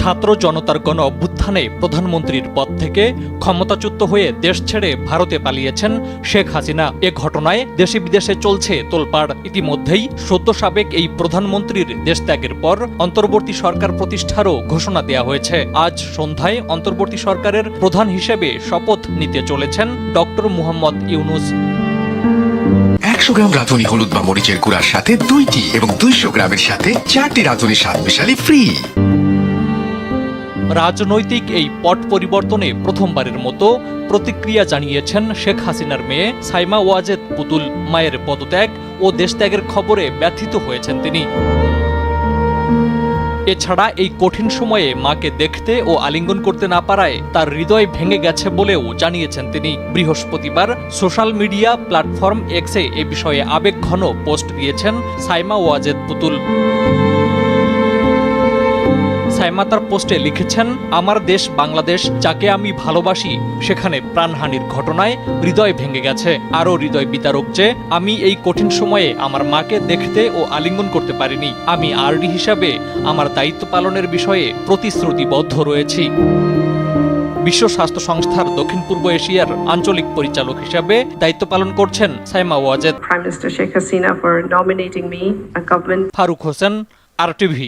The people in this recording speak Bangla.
ছাত্র জনতার গণ অভ্যুত্থানে প্রধানমন্ত্রীর পদ থেকে ক্ষমতাচ্যুত হয়ে দেশ ছেড়ে ভারতে পালিয়েছেন শেখ হাসিনা। এ ঘটনায় দেশে বিদেশে চলছে তোলপাড়। ইতিমধ্যেই সদ্য সাবেক এই প্রধানমন্ত্রীর দেশত্যাগের পর অন্তর্বর্তী সরকার প্রতিষ্ঠারও ঘোষণা দেওয়া হয়েছে। আজ সন্ধ্যায় অন্তর্বর্তী সরকারের প্রধান হিসেবে শপথ নিতে চলেছেন ডক্টর মুহাম্মদ ইউনূস। 100 গ্রাম রাঁধুনি হলুদ বা মরিচের গুঁড়ার সাথে 2টি এবং 200 গ্রামের সাথে 4টি রাঁধুনি স্বাদ মিশালি ফ্রি। রাজনৈতিক এই পট পরিবর্তনে প্রথমবারের মতো প্রতিক্রিয়া জানিয়েছেন শেখ হাসিনার মেয়ে সাইমা ওয়াজেদ পুতুল। মায়ের পদত্যাগ ও দেশত্যাগের খবরে ব্যথিত হয়েছেন তিনি। এছাড়া এই কঠিন সময়ে মাকে দেখতে ও আলিঙ্গন করতে না পারায় তার হৃদয় ভেঙে গেছে বলেও জানিয়েছেন তিনি। বৃহস্পতিবার সোশ্যাল মিডিয়া প্ল্যাটফর্ম এক্সে এ বিষয়ে আবেগঘন পোস্ট দিয়েছেন সাইমা ওয়াজেদ পুতুল। সাইমা তার পোস্টে লিখেছেন, আমার দেশ বাংলাদেশ, যাকে আমি ভালোবাসি, সেখানে প্রাণহানির ঘটনায় হৃদয় ভেঙে গেছে। আরও হৃদয় বিতারক যে আমি এই কঠিন সময়ে আমার মাকে দেখতে ও আলিঙ্গন করতে পারিনি। আমি আরডি হিসাবে আমার দায়িত্ব পালনের বিষয়ে প্রতিশ্রুতিবদ্ধ রয়েছি। বিশ্ব স্বাস্থ্য সংস্থার দক্ষিণ পূর্ব এশিয়ার আঞ্চলিক পরিচালক হিসাবে দায়িত্ব পালন করছেন Saima Wazed. Prime Minister Sheikh Hasina for nominating me, a government. Faruk Hossain, RTV।